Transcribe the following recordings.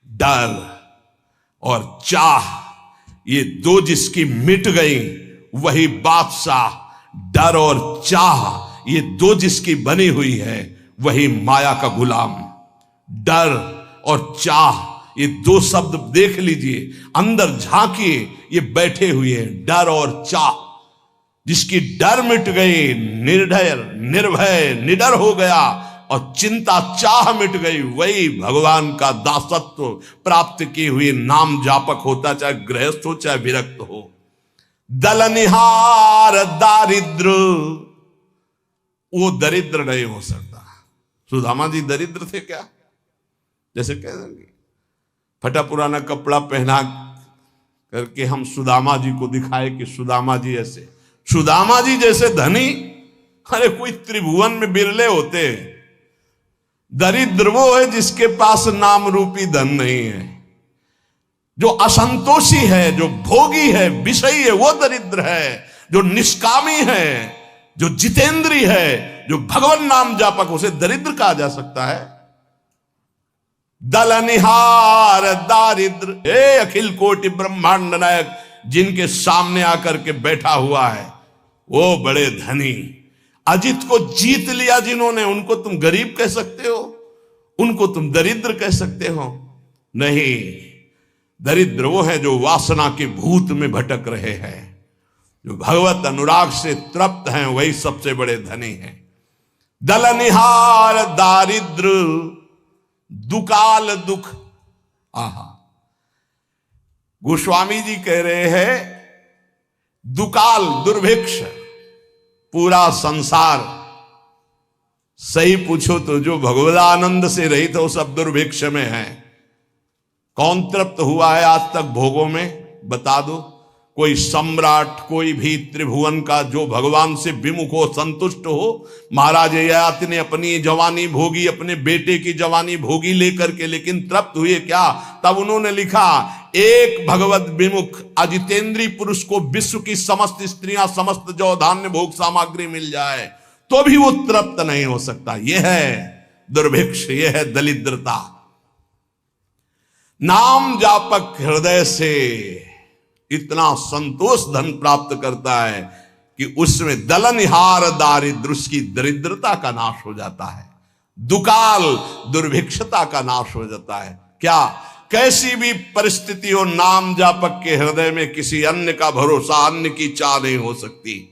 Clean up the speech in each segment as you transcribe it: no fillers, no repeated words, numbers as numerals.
डर और चाह, ये दो जिसकी मिट गई वही बादशाह। डर और चाह, ये दो जिसकी बनी हुई है वही माया का गुलाम। डर और चाह, ये दो शब्द देख लीजिए, अंदर झांकिए, ये बैठे हुए हैं। डर और चाह, जिसकी डर मिट गई, निर्भय निर्भय निडर हो गया, और चिंता चाह मिट गई, वही भगवान का दासत्व प्राप्त किए हुए नाम जापक होता, चाहे गृहस्थ हो चाहे विरक्त हो। दलनिहार दारिद्र, वो दरिद्र नहीं हो सकता। सुदामा जी दरिद्र थे क्या? जैसे कह देंगे फटा पुराना कपड़ा पहना करके हम सुदामा जी को दिखाए कि सुदामा जी ऐसे, सुदामा जी जैसे धनी अरे कोई त्रिभुवन में बिरले होते हैं। दरिद्र वो है जिसके पास नाम रूपी धन नहीं है, जो असंतोषी है, जो भोगी है, विषयी है, वो दरिद्र है। जो निष्कामी है, जो जितेंद्री है, जो भगवान नाम जापक, उसे दरिद्र कहा जा सकता है। दलनिहार दारिद्र, हे अखिल कोटि ब्रह्मांड नायक, जिनके सामने आकर के बैठा हुआ है वो बड़े धनी। अजित को जीत लिया जिन्होंने, उनको तुम गरीब कह सकते हो? उनको तुम दरिद्र कह सकते हो? नहीं, दरिद्र वो है जो वासना के भूत में भटक रहे हैं, जो भगवत अनुराग से तृप्त हैं, वही सबसे बड़े धनी हैं। दलनिहार दारिद्र, दुकाल दुख। आहा, गोस्वामी जी कह रहे हैं दुकाल दुर्भिक्ष, पूरा संसार सही पूछो तो जो भगवदानंद से रहित हो सब दुर्भिक्ष में है। कौन तृप्त हुआ है आज तक भोगों में? बता दो। कोई सम्राट, कोई भी त्रिभुवन का जो भगवान से विमुख हो, संतुष्ट हो। महाराज ययाति ने अपनी जवानी भोगी, अपने बेटे की जवानी भोगी लेकर के, लेकिन तृप्त हुए क्या? तब उन्होंने लिखा, एक भगवत विमुख अजितेंद्री पुरुष को विश्व की समस्त स्त्रियां, समस्त जौ धान्य भोग सामग्री मिल जाए तो भी वो तृप्त नहीं हो सकता। यह है दुर्भिक्ष, यह है दरिद्रता। नाम जापक हृदय से इतना संतोष धन प्राप्त करता है कि उसमें दलनिहार दारिद्र, उसकी दरिद्रता का नाश हो जाता है। दुकाल दुर्भिक्षता का नाश हो जाता है। क्या? कैसी भी परिस्थिति हो, नाम जापक के हृदय में किसी अन्य का भरोसा, अन्य की चाह नहीं हो सकती।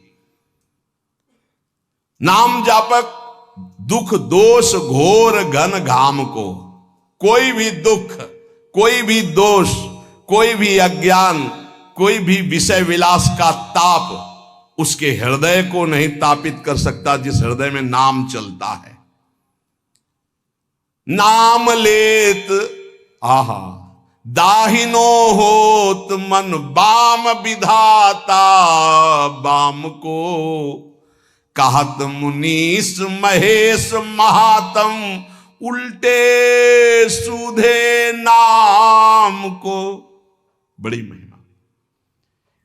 नाम जापक दुख दोष घोर घन घाम को, कोई भी दुख, कोई भी दोष, कोई भी अज्ञान, कोई भी विषय विलास का ताप उसके हृदय को नहीं तापित कर सकता, जिस हृदय में नाम चलता है। नाम लेत आहा दाहिनो होत मन बाम विधाता, बाम को कहत मुनीस महेश महात्म, उल्टे सूधे नाम को। बड़ी महिमा।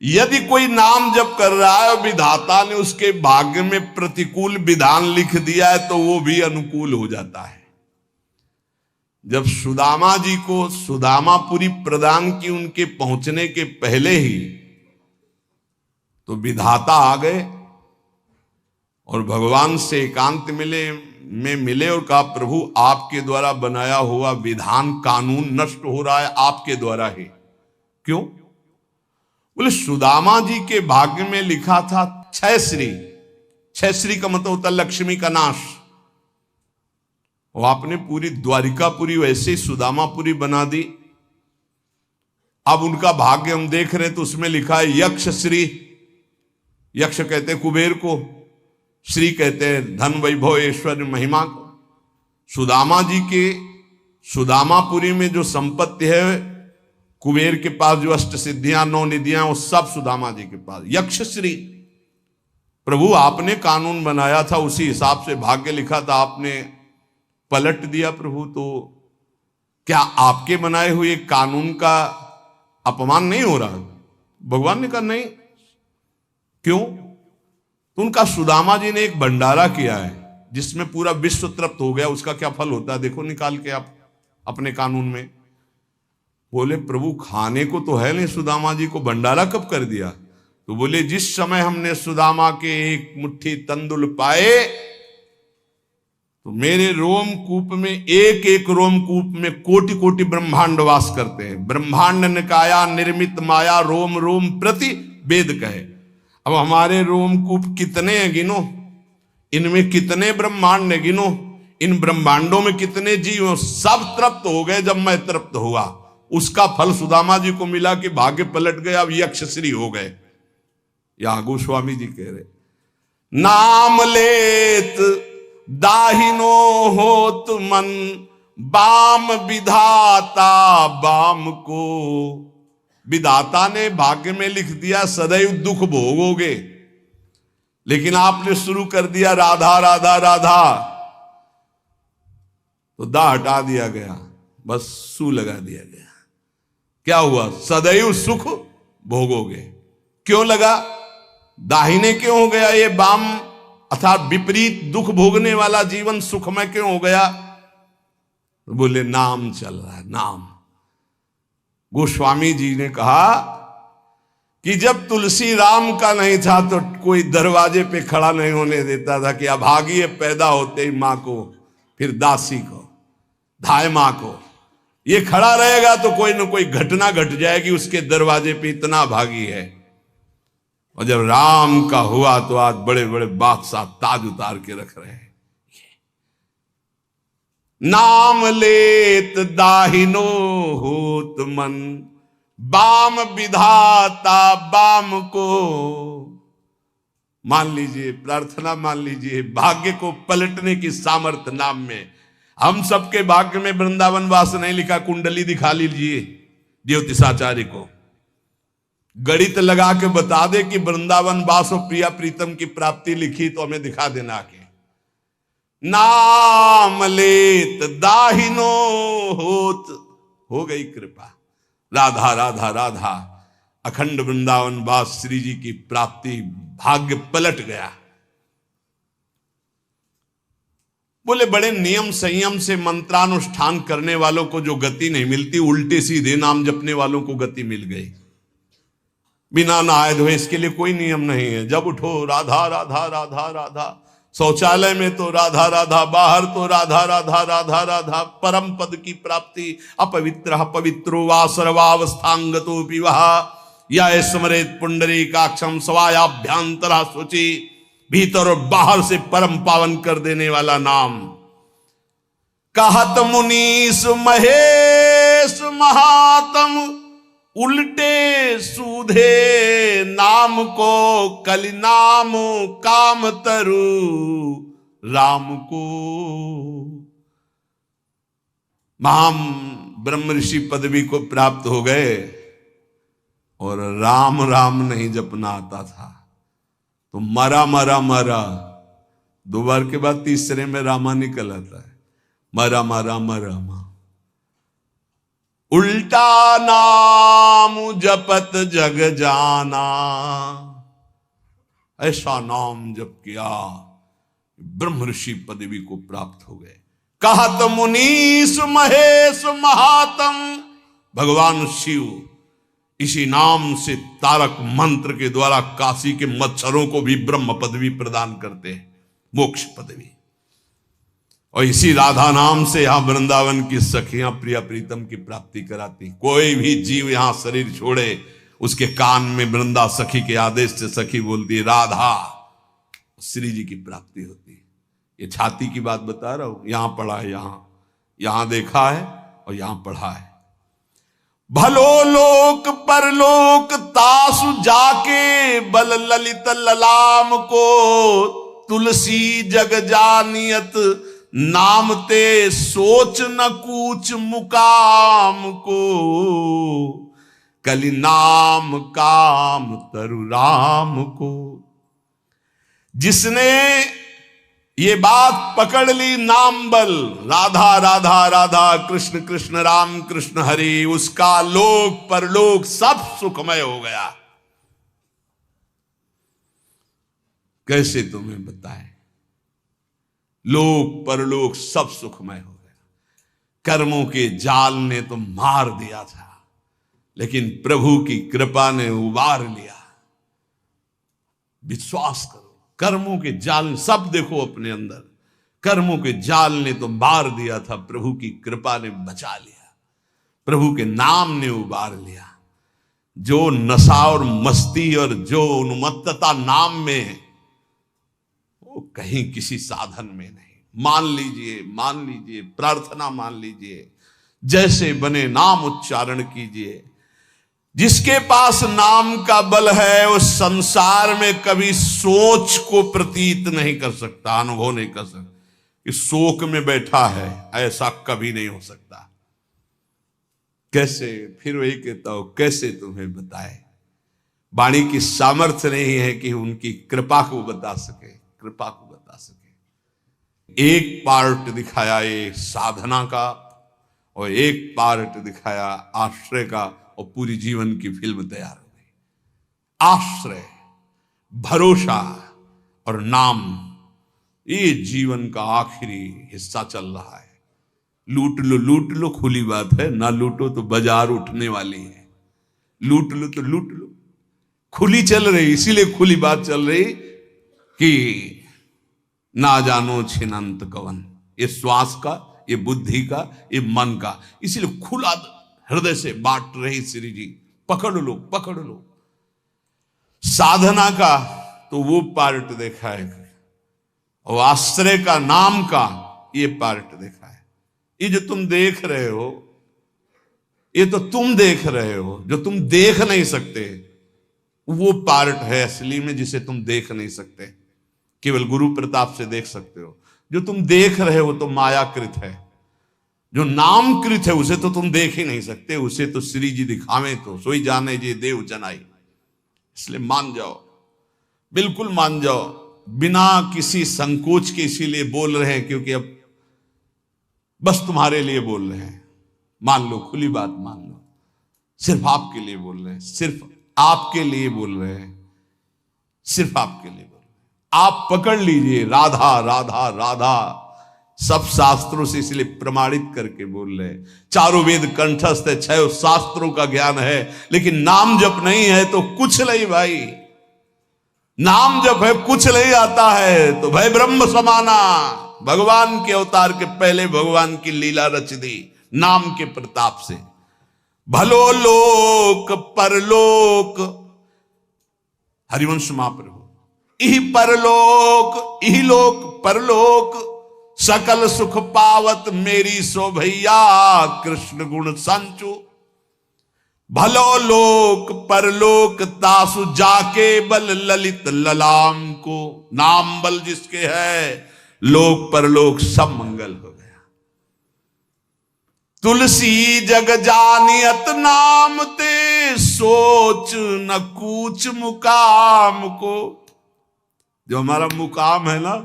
यदि कोई नाम जप कर रहा है, विधाता ने उसके भाग्य में प्रतिकूल विधान लिख दिया है, तो वो भी अनुकूल हो जाता है। जब सुदामा जी को सुदामापुरी प्रदान की, उनके पहुंचने के पहले ही तो विधाता आ गए और भगवान से एकांत मिले और कहा, प्रभु आपके द्वारा बनाया हुआ विधान कानून नष्ट हो रहा है, आपके द्वारा ही। क्यों? बोले सुदामा जी के भाग्य में लिखा था छह श्री। छह श्री का मतलब होता लक्ष्मी का नाश। वो आपने पूरी द्वारिकापुरी वैसे ही सुदामापुरी बना दी। अब उनका भाग्य हम देख रहे हैं तो उसमें लिखा है यक्ष श्री। यक्ष कहते हैं कुबेर को, श्री कहते हैं धन वैभव ऐश्वर्य महिमा को। सुदामा जी के सुदामापुरी में जो संपत्ति है, कुबेर के पास जो अष्ट सिद्धियां, नौ निधियां, वो सब सुदामा जी के पास। यक्ष श्री, प्रभु आपने कानून बनाया था, उसी हिसाब से भाग्य लिखा था, आपने पलट दिया प्रभु, तो क्या आपके बनाए हुए कानून का अपमान नहीं हो रहा? भगवान ने कहा नहीं। क्यों? तो उनका सुदामा जी ने एक भंडारा किया है जिसमें पूरा विश्व तृप्त हो गया। उसका क्या फल होता है देखो निकाल के आप अपने कानून में। बोले प्रभु खाने को तो है नहीं, सुदामा जी को भंडारा कब कर दिया? तो बोले जिस समय हमने सुदामा के एक मुट्ठी तंदुल पाए तो मेरे रोमकूप में, एक एक रोमकूप में कोटि कोटि ब्रह्मांड वास करते हैं। ब्रह्मांड निकाया निर्मित माया रोम रोम प्रति वेद कहे। अब हमारे रोमकूप कितने हैं गिनो, इनमें कितने ब्रह्मांड है गिनो, इन ब्रह्मांडों में कितने जीव, सब तृप्त हो गए। जब मैं तृप्त हुआ उसका फल सुदामा जी को मिला कि भाग्य पलट गए, अब यक्षश्री हो गए। या गोस्वामी जी कह रहे नाम लेत दाहिनो होत मन, बाम विधाता बाम को। विधाता ने भाग्य में लिख दिया सदैव दुख भोगोगे, लेकिन आपने शुरू कर दिया राधा राधा राधा, तो दा हटा दिया गया, बस सू लगा दिया गया। क्या हुआ? सदैव सुख भोगोगे। क्यों लगा? दाहिने क्यों हो गया ये बाम, अर्थात विपरीत दुख भोगने वाला जीवन सुखमय क्यों हो गया? बोले नाम चल रहा है, नाम। गोस्वामी जी ने कहा कि जब तुलसी राम का नहीं था तो कोई दरवाजे पे खड़ा नहीं होने देता था कि अभागी पैदा होते ही मां को, फिर दासी को, धाय मां को, ये खड़ा रहेगा तो कोई ना कोई घटना घट जाएगी उसके दरवाजे पे, इतना भागी है। और जब राम का हुआ तो आज बड़े बड़े बादशाह ताज उतार के रख रहे हैं। नाम लेत दाहिनो होत मन, बाम विधाता बाम को। मान लीजिए, प्रार्थना मान लीजिए, भाग्य को पलटने की सामर्थ्य नाम में। हम सबके भाग्य में वृंदावन वास नहीं लिखा, कुंडली दिखा लीजिए ज्योतिषाचार्य को, गणित लगा के बता दे कि वृंदावन वास और प्रिया प्रीतम की प्राप्ति लिखी तो हमें दिखा देना के। नाम लेत दाहिनो होत, हो गई कृपा, राधा राधा राधा, अखंड वृंदावन वास श्री जी की प्राप्ति, भाग्य पलट गया। बोले बड़े नियम संयम से मंत्रानुष्ठान करने वालों को जो गति नहीं मिलती, उल्टे सीधे नाम जपने वालों को गति मिल गई। बिना नहाए धोए, इसके लिए कोई नियम नहीं है। जब उठो राधा राधा राधा राधा, शौचालय में तो राधा राधा, बाहर तो राधा राधा राधा राधा। परम पद की प्राप्ति अपवित्र पवित्रो वा सर्वावस्थांगतो विवाह, या स्मरेत पुंडरीकाक्षम स्वायाभ्यांतरा शुचि। भीतर और बाहर से परम पावन कर देने वाला नाम। कहत मुनीस महेश महात्म, उल्टे सूधे नाम को, कलि नाम काम तरु राम को। महाम ब्रह्म ऋषि पदवी को प्राप्त हो गए और राम राम नहीं जपना आता था तो मरा मरा मरा, दो बार के बाद तीसरे में रामा निकल आता है, मरा मरा मरा मा। उल्टा नाम जपत जग जाना, ऐसा नाम जप किया ब्रह्म ऋषि पदवी को प्राप्त हो गए। कहत मुनीस महेश महात्म, भगवान शिव इसी नाम से तारक मंत्र के द्वारा काशी के मच्छरों को भी ब्रह्म पदवी प्रदान करते हैं, मोक्ष पदवी। और इसी राधा नाम से यहां वृंदावन की सखियां प्रिया प्रीतम की प्राप्ति कराती। कोई भी जीव यहां शरीर छोड़े, उसके कान में वृंदा सखी के आदेश से सखी बोलती है राधा, श्री जी की प्राप्ति होती है। ये छाती की बात बता रहा हूं, यहां पढ़ा है, यहां देखा है और यहां पढ़ा है। भलो लोक परलोक तासु जाके, बल ललित ललाम को, तुलसी जग जानियत नाम ते, सोच न कूच मुकाम को, कलि नाम काम तरु राम को। जिसने ये बात पकड़ ली, नाम बल, राधा राधा राधा, कृष्ण कृष्ण राम कृष्ण हरि, उसका लोक परलोक सब सुखमय हो गया। कैसे तुम्हें बताएं, लोक परलोक सब सुखमय हो गया। कर्मों के जाल ने तो मार दिया था, लेकिन प्रभु की कृपा ने उबार लिया। विश्वास करो, कर्मों के जाल सब देखो अपने अंदर, कर्मों के जाल ने तो मार दिया था, प्रभु की कृपा ने बचा लिया, प्रभु के नाम ने उबार लिया। जो नशा और मस्ती और जो उन्मत्तता नाम में है, वो कहीं किसी साधन में नहीं। मान लीजिए, प्रार्थना मान लीजिए, जैसे बने नाम उच्चारण कीजिए। जिसके पास नाम का बल है वो संसार में कभी सोच को प्रतीत नहीं कर सकता, अनुभव नहीं कर सकता कि शोक में बैठा है, ऐसा कभी नहीं हो सकता। कैसे? फिर वही कहता हूं, कैसे तुम्हें बताए, वाणी की सामर्थ्य नहीं है कि उनकी कृपा को बता सके, कृपा को बता सके। एक पार्ट दिखाया ये साधना का और एक पार्ट दिखाया आश्रय का, और पूरी जीवन की फिल्म तैयार हो गई। आश्रय, भरोसा और नाम, ये जीवन का आखिरी हिस्सा चल रहा है। लूट लो, खुली बात है, ना लूटो तो बाजार उठने वाली है। लूट लो तो लूट लो, खुली चल रही, इसीलिए खुली बात चल रही कि ना जानो छिनंत कवन, ये श्वास का, ये बुद्धि का, ये मन का, इसीलिए खुला हृदय से बांट रही श्री जी। पकड़ लो। साधना का तो वो पार्ट देखा है, और आश्रय का, नाम का ये पार्ट देखा है। ये जो तुम देख रहे हो, ये तो तुम देख रहे हो, जो तुम देख नहीं सकते वो पार्ट है असली में, जिसे तुम देख नहीं सकते, केवल गुरु प्रताप से देख सकते हो। जो तुम देख रहे हो तो मायाकृत है, जो नामकृत है उसे तो तुम देख ही नहीं सकते, उसे तो श्री जी दिखावे तो सोई जाने जे देव जनाई। इसलिए मान जाओ, बिल्कुल मान जाओ, बिना किसी संकोच के। इसीलिए बोल रहे हैं क्योंकि अब बस तुम्हारे लिए बोल रहे हैं। मान लो, खुली बात मान लो, सिर्फ आपके लिए बोल रहे हैं, सिर्फ आपके लिए बोल रहे हैं, सिर्फ आपके लिए बोल रहे हैं। आप पकड़ लीजिए, राधा राधा राधा, सब शास्त्रों से इसलिए प्रमाणित करके बोल रहे हैं। चारों वेद कंठस्थ है, 6 शास्त्रों का ज्ञान है, लेकिन नाम जप नहीं है तो कुछ नहीं भाई। नाम जप है, कुछ नहीं आता है तो भय ब्रह्म समाना। भगवान के अवतार के पहले भगवान की लीला रच दी नाम के प्रताप से। भलो लोक परलोक, हरिवंश महाप्रभु, इहि परलोक, इहि लोक परलोक, सकल सुख पावत मेरी सो भैया, कृष्ण गुण संचु। भलो लोक परलोक तासु जाके बल ललित ललाम को। नाम बल जिसके है, लोक परलोक सब मंगल हो गया। तुलसी जग जानियत नाम ते, सोच न कूच मुकाम को। जो हमारा मुकाम है ना,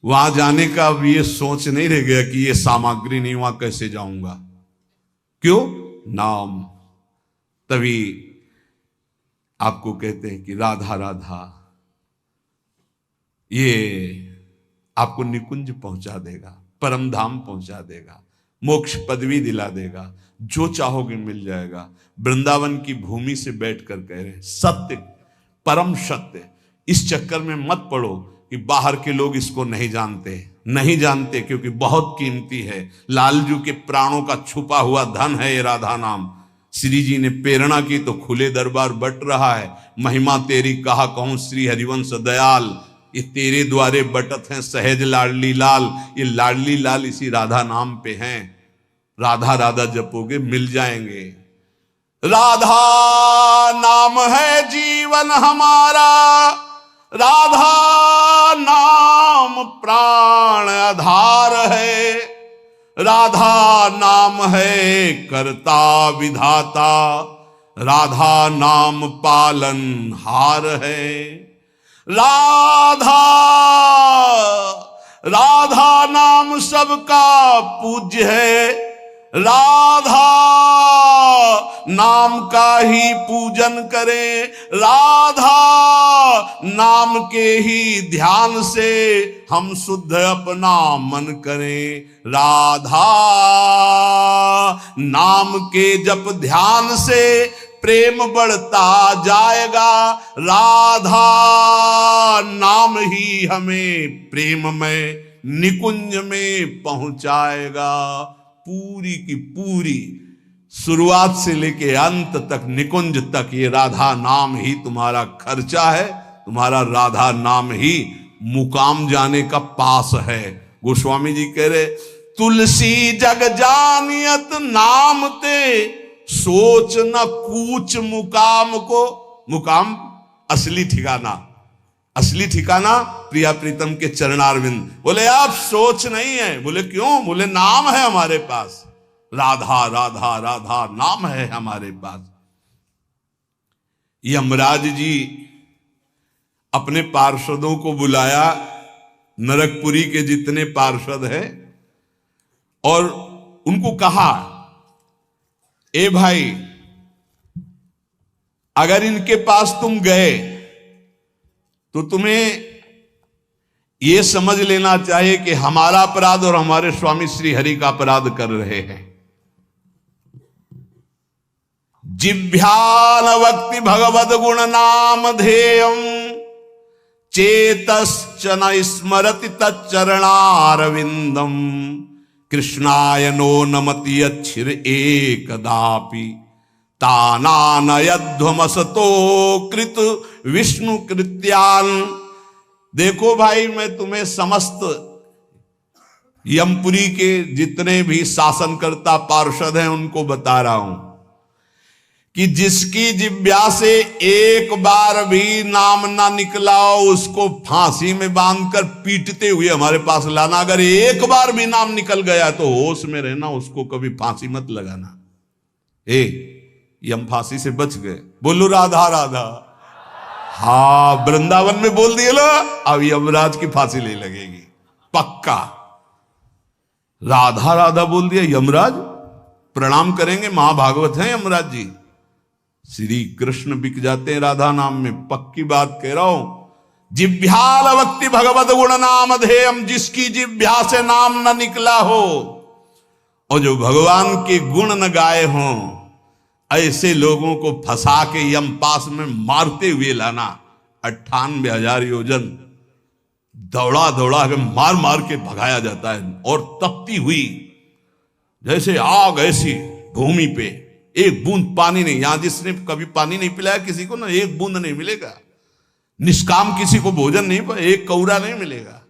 वहां जाने का अब ये सोच नहीं रह गया कि ये सामग्री नहीं, वहां कैसे जाऊंगा। क्यों? नाम। तभी आपको कहते हैं कि राधा राधा, ये आपको निकुंज पहुंचा देगा, परम धाम पहुंचा देगा, मोक्ष पदवी दिला देगा, जो चाहोगे मिल जाएगा। वृंदावन की भूमि से बैठकर कह रहे हैं, सत्य, परम सत्य। इस चक्कर में मत पड़ो कि बाहर के लोग इसको नहीं जानते, क्योंकि बहुत कीमती है। लालजू के प्राणों का छुपा हुआ धन है ये राधा नाम। श्री जी ने प्रेरणा की तो खुले दरबार बट रहा है। महिमा तेरी कहा कहूं श्री हरिवंश दयाल, ये तेरे द्वारे बटत हैं सहज लाडली लाल। ये लाडली लाल इसी राधा नाम पे हैं। राधा राधा जपोगे मिल जाएंगे। राधा नाम है जीवन हमारा, राधा नाम प्राण आधार है, राधा नाम है कर्ता विधाता, राधा नाम पालन हार है। राधा राधा नाम सबका पूज्य है, राधा नाम का ही पूजन करें, राधा नाम के ही ध्यान से हम शुद्ध अपना मन करें। राधा नाम के जप ध्यान से प्रेम बढ़ता जाएगा। राधा नाम ही हमें प्रेम में निकुंज में पहुंचाएगा। पूरी की पूरी शुरुआत से लेके अंत तक, निकुंज तक, ये राधा नाम ही तुम्हारा खर्चा है, तुम्हारा राधा नाम ही मुकाम जाने का पास है। गोस्वामी जी कह रहे, तुलसी जग जानियत नाम ते सोच न कूच मुकाम को। मुकाम असली ठिकाना, असली ठिकाना प्रिया प्रीतम के चरणारविंद। बोले आप सोच नहीं है। बोले क्यों? बोले नाम है हमारे पास, राधा राधा राधा नाम है हमारे पास। यमराज जी अपने पार्षदों को बुलाया, नरकपुरी के जितने पार्षद हैं, और उनको कहा, ए भाई अगर इनके पास तुम गए तो तुम्हें यह समझ लेना चाहिए कि हमारा अपराध और हमारे स्वामी श्री हरि का अपराध कर रहे हैं। जिभ्यान वक्ति भगवद गुण नाम ध्येयम चेतश्च न स्मरति तच्चरणारविंदम कृष्णाय नो नमति अच्छिर एकदापि तानानयध्वमसतो कृत विष्णु कृत्यान। देखो भाई, मैं तुम्हें समस्त यमपुरी के जितने भी शासनकर्ता पार्षद हैं उनको बता रहा हूं कि जिसकी जिब्या से एक बार भी नाम ना निकला हो उसको फांसी में बांधकर पीटते हुए हमारे पास लाना। अगर एक बार भी नाम निकल गया तो होश में रहना, उसको कभी फांसी मत लगाना। यम फांसी से बच गए। बोलो राधा राधा। हाँ, वृंदावन में बोल दिए लो, अब यमराज की फांसी ले लगेगी पक्का। राधा राधा बोल दिया, यमराज प्रणाम करेंगे। महाभागवत हैं यमराज जी, श्री कृष्ण बिक जाते हैं राधा नाम में, पक्की बात कह रहा हूं। जिभ्याल वक्ति भगवत गुण नाम ध्येयम, जिसकी जिभ्या से नाम न निकला हो और जो भगवान के गुण न गाए हों, ऐसे लोगों को फंसा के यम पास में मारते हुए लाना। 98,000 योजन दौड़ा दौड़ा के मार मार के भगाया जाता है, और तपती हुई जैसे आग ऐसी भूमि पे, एक बूंद पानी नहीं। यहां जिसने कभी पानी नहीं पिलाया किसी को ना, एक बूंद नहीं मिलेगा। निष्काम किसी को भोजन नहीं पाया, एक कौरा नहीं मिलेगा।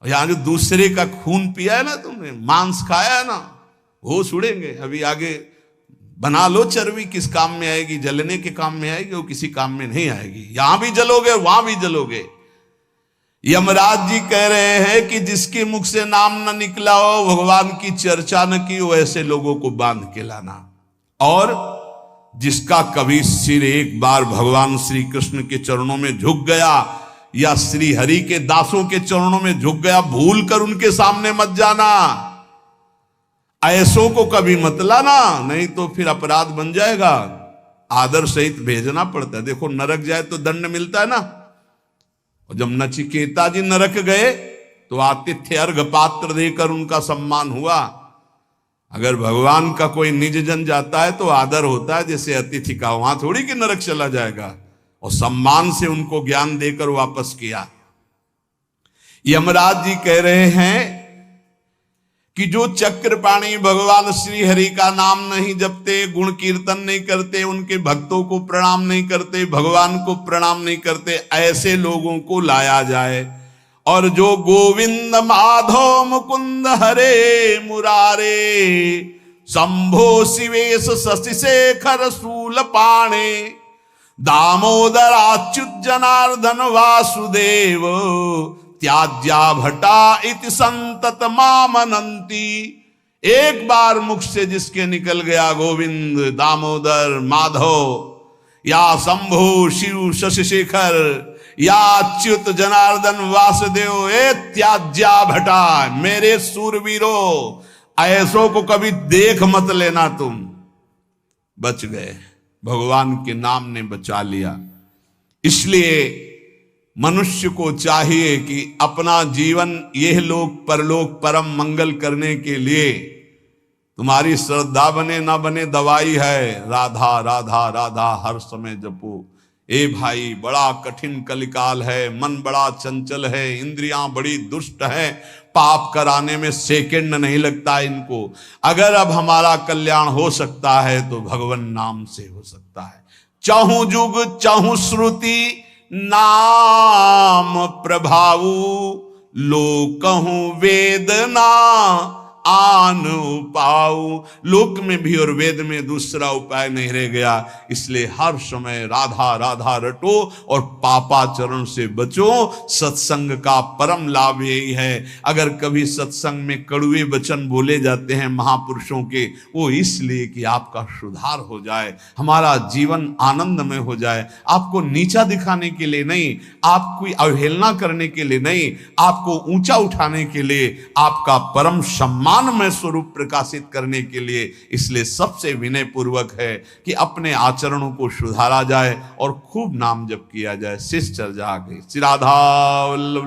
यहां जो दूसरे का खून पिया है ना, तुमने मांस खाया है ना, वो छुड़ेंगे। अभी आगे बना लो चर्बी, किस काम में आएगी? जलने के काम में आएगी, वो किसी काम में नहीं आएगी। यहां भी जलोगे वहां भी जलोगे। यमराज जी कह रहे हैं कि जिसके मुख से नाम न निकला हो, भगवान की चर्चा न की हो, ऐसे लोगों को बांध के लाना। और जिसका कभी सिर एक बार भगवान श्री कृष्ण के चरणों में झुक गया या श्री हरि के दासों के चरणों में झुक गया, भूल कर उनके सामने मत जाना। ऐसों को कभी मत लाना, नहीं तो फिर अपराध बन जाएगा। आदर सहित भेजना पड़ता है। देखो, नरक जाए तो दंड मिलता है ना। और जब नचिकेता जी नरक गए तो आतिथ्य अर्घ पात्र देकर उनका सम्मान हुआ। अगर भगवान का कोई निज जन जाता है तो आदर होता है जैसे अतिथि का, वहां थोड़ी कि नरक चला जाएगा। और सम्मान से उनको ज्ञान देकर वापस किया। यमराज जी कह रहे हैं कि जो चक्रपाणी भगवान श्री हरि का नाम नहीं जपते, गुण कीर्तन नहीं करते, उनके भक्तों को प्रणाम नहीं करते, भगवान को प्रणाम नहीं करते, ऐसे लोगों को लाया जाए। और जो गोविंद माधव मुकुंद हरे मुरारे शंभो शिवेश शशि शेखर शूल पाणे दामोदर अच्युत जनार्दन वासुदेव त्याज्या भटा इति संतत मामनंती। एक बार मुख से जिसके निकल गया गोविंद, दामोदर, माधव या शंभु शिव शशि शेखर या अच्युत जनार्दन वासुदेव, ए त्याज्या भटा, मेरे सूरवीरों, ऐसों को कभी देख मत लेना। तुम बच गए, भगवान के नाम ने बचा लिया। इसलिए मनुष्य को चाहिए कि अपना जीवन यह लोक परलोक परम मंगल करने के लिए तुम्हारी श्रद्धा बने ना बने दवाई है, राधा राधा राधा हर समय जपो। ए भाई, बड़ा कठिन कलिकाल है, मन बड़ा चंचल है, इंद्रियां बड़ी दुष्ट है, पाप कराने में सेकंड नहीं लगता इनको। अगर अब हमारा कल्याण हो सकता है तो भगवान नाम से हो सकता है। चाहूं जुग चाहूं श्रुति नाम प्रभाऊ, लोकहूं वेदना आन उपाऊ। लोक में भी और वेद में दूसरा उपाय नहीं रह गया। इसलिए हर समय राधा राधा रटो और पापाचरण से बचो। सत्संग का परम लाभ यही है। अगर कभी सत्संग में कड़वे वचन बोले जाते हैं महापुरुषों के, वो इसलिए कि आपका सुधार हो जाए, हमारा जीवन आनंदमय हो जाए। आपको नीचा दिखाने के लिए नहीं, आपकी अवहेलना करने के लिए नहीं, आपको ऊंचा उठाने के लिए, आपका परम सम्मान में स्वरूप प्रकाशित करने के लिए। इसलिए सबसे विनय पूर्वक है कि अपने आचरणों को सुधारा जाए और खूब नाम जप किया जाए। शिष्ट चर्चा आ गई। श्री राधा वल्लभ।